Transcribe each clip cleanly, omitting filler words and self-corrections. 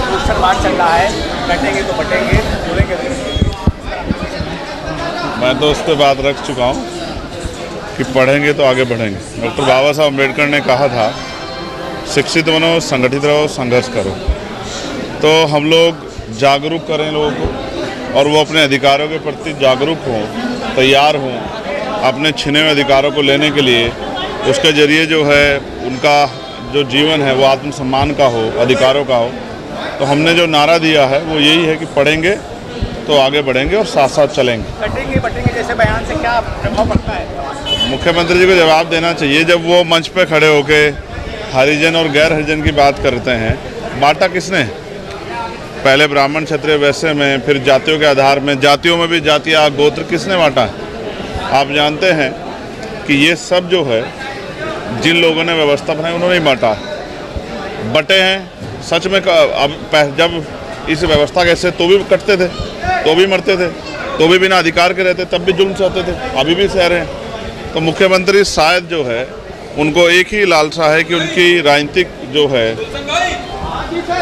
Poster मार्च चल रहा है, बैठेंगे तो बटेंगे, बोलेंगे। मैं तो उस पर बात रख चुका हूँ कि पढ़ेंगे तो आगे बढ़ेंगे। डॉक्टर बाबा साहब अम्बेडकर ने कहा था, शिक्षित बनो, संगठित रहो, संघर्ष करो। तो हम लोग जागरूक करें लोगों को और वो अपने अधिकारों के प्रति जागरूक हों, तैयार हों अपने छिने हुए अधिकारों को लेने के लिए। उसके ज़रिए जो है उनका जो जीवन है वो आत्मसम्मान का हो, अधिकारों का हो। तो हमने जो नारा दिया है वो यही है कि पढ़ेंगे तो आगे बढ़ेंगे और साथ साथ चलेंगे। कटेंगे बटेंगे जैसे बयान से क्या प्रभाव पड़ता है? मुख्यमंत्री जी को जवाब देना चाहिए। जब वो मंच पे खड़े होके हरिजन और गैर हरिजन की बात करते हैं, बांटा किसने? पहले ब्राह्मण, क्षत्रिय, वैश्य में, फिर जातियों के आधार में, जातियों में भी जातियाँ, गोत्र किसने बांटा है? आप जानते हैं कि ये सब जो है जिन लोगों ने व्यवस्था बनाई उन्होंने ही बांटा है। बटे हैं सच में। अब जब इस व्यवस्था कैसे तो भी कटते थे, तो भी मरते थे, तो भी बिना अधिकार के रहते, तब भी जुल्म सहते थे, अभी भी सह रहे हैं। तो मुख्यमंत्री शायद जो है उनको एक ही लालसा है कि उनकी राजनीतिक जो है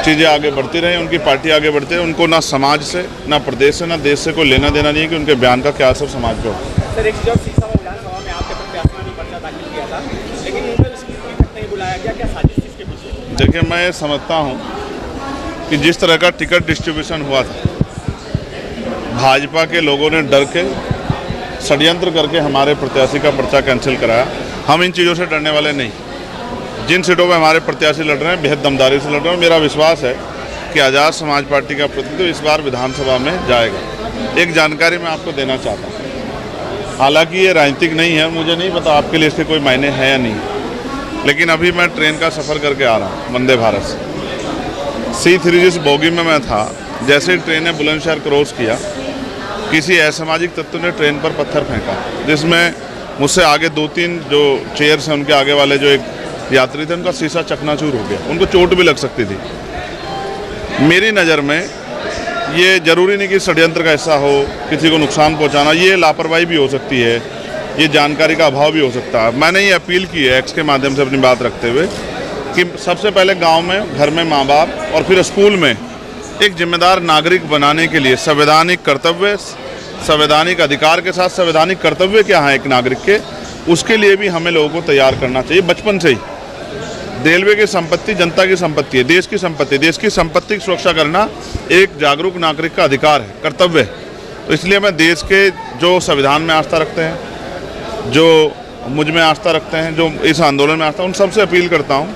चीज़ें आगे बढ़ती रहें, उनकी पार्टी आगे बढ़ती रहे। उनको ना समाज से, ना प्रदेश से, ना देश से कोई लेना देना नहीं है कि उनके बयान का क्या असर समाज पर हो। सर, एक जब सीसा विधानसभा में आपके प्रत्याशी ने पर्चा दाखिल किया था, लेकिन उनको उसकी टिकट नहीं बुलाया गया, क्या साजिश इसके पीछे? देखिए, मैं ये समझता हूँ कि जिस तरह का टिकट डिस्ट्रीब्यूशन हुआ था, भाजपा के लोगों ने डर के षड्यंत्र करके हमारे प्रत्याशी का पर्चा कैंसिल कराया। हम इन चीज़ों से डरने वाले नहीं। जिन सीटों पर हमारे प्रत्याशी लड़ रहे हैं बेहद दमदारी से लड़ रहे हैं। मेरा विश्वास है कि आज़ाद समाज पार्टी का प्रतिनिधित्व इस बार विधानसभा में जाएगा। एक जानकारी मैं आपको देना चाहता हूँ, हालांकि ये राजनीतिक नहीं है, मुझे नहीं पता आपके लिए इसके कोई मायने है या नहीं, लेकिन अभी मैं ट्रेन का सफ़र करके आ रहा हूँ वंदे भारत से। C3 जिस बोगी में मैं था, जैसे ही ट्रेन ने बुलंदशहर क्रॉस किया, किसी असामाजिक तत्व ने ट्रेन पर पत्थर फेंका, जिसमें मुझसे आगे 2-3 जो चेयर्स हैं उनके आगे वाले जो एक यात्री थे, उनका शीशा चकनाचूर हो गया, उनको चोट भी लग सकती थी। मेरी नज़र में ये ज़रूरी नहीं कि षड्यंत्र का हिस्सा हो, किसी को नुकसान पहुंचाना, ये लापरवाही भी हो सकती है, ये जानकारी का अभाव भी हो सकता है। मैंने ये अपील की है एक्स के माध्यम से अपनी बात रखते हुए कि सबसे पहले गांव में, घर में माँ बाप और फिर स्कूल में एक जिम्मेदार नागरिक बनाने के लिए संवैधानिक कर्तव्य, संवैधानिक अधिकार के साथ संवैधानिक कर्तव्य क्या है एक नागरिक के, उसके लिए भी हमें लोगों को तैयार करना चाहिए बचपन से ही। रेलवे की संपत्ति जनता की संपत्ति है, देश की संपत्ति। देश की संपत्ति की सुरक्षा करना एक जागरूक नागरिक का अधिकार है, कर्तव्य है। तो इसलिए मैं देश के जो संविधान में आस्था रखते हैं, जो मुझ में आस्था रखते हैं, जो इस आंदोलन में आस्था, उन सबसे अपील करता हूँ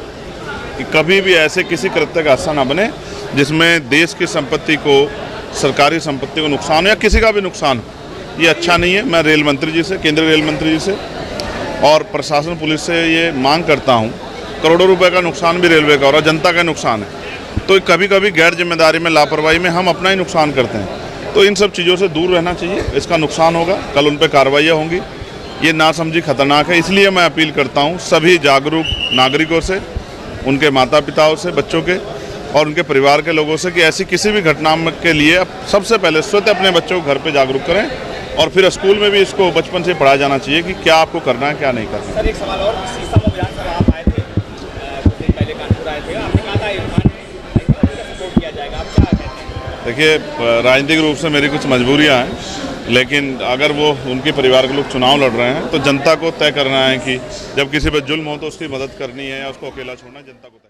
कि कभी भी ऐसे किसी कृत्य का हिस्सा ना बने जिसमें देश की संपत्ति को, सरकारी संपत्ति को नुकसान हो या किसी का भी नुकसान हो। ये अच्छा नहीं है। मैं रेल मंत्री जी से, केंद्रीय रेल मंत्री जी से और प्रशासन, पुलिस से ये मांग करता हूँ। करोड़ों रुपए का नुकसान भी रेलवे का और जनता का नुकसान है। तो कभी कभी गैर जिम्मेदारी में, लापरवाही में हम अपना ही नुकसान करते हैं। तो इन सब चीज़ों से दूर रहना चाहिए। इसका नुकसान होगा, कल उन पर कार्रवाइयाँ होंगी। ये नासमझी खतरनाक है। इसलिए मैं अपील करता हूँ सभी जागरूक नागरिकों से, उनके माता पिताओं से, बच्चों के और उनके परिवार के लोगों से कि ऐसी किसी भी घटना के लिए सबसे पहले स्वतः अपने बच्चों को घर पे जागरूक करें और फिर स्कूल में भी इसको बचपन से पढ़ाया जाना चाहिए कि क्या आपको करना है, क्या नहीं करना। सर, एक सवाल और, सीसा विधानसभा आप आए थे, कुछ दिन पहले कानपुर आए थे, आपने कहा था इरफान का सपोर्ट किया जाएगा, आप क्या कहते हैं? देखिए, राजनीतिक रूप से मेरी कुछ मजबूरियाँ हैं, लेकिन अगर वो उनके परिवार के लोग चुनाव लड़ रहे हैं तो जनता को तय करना है कि जब किसी पर जुल्म हो तो उसकी मदद करनी है या उसको अकेला छोड़ना है, जनता को।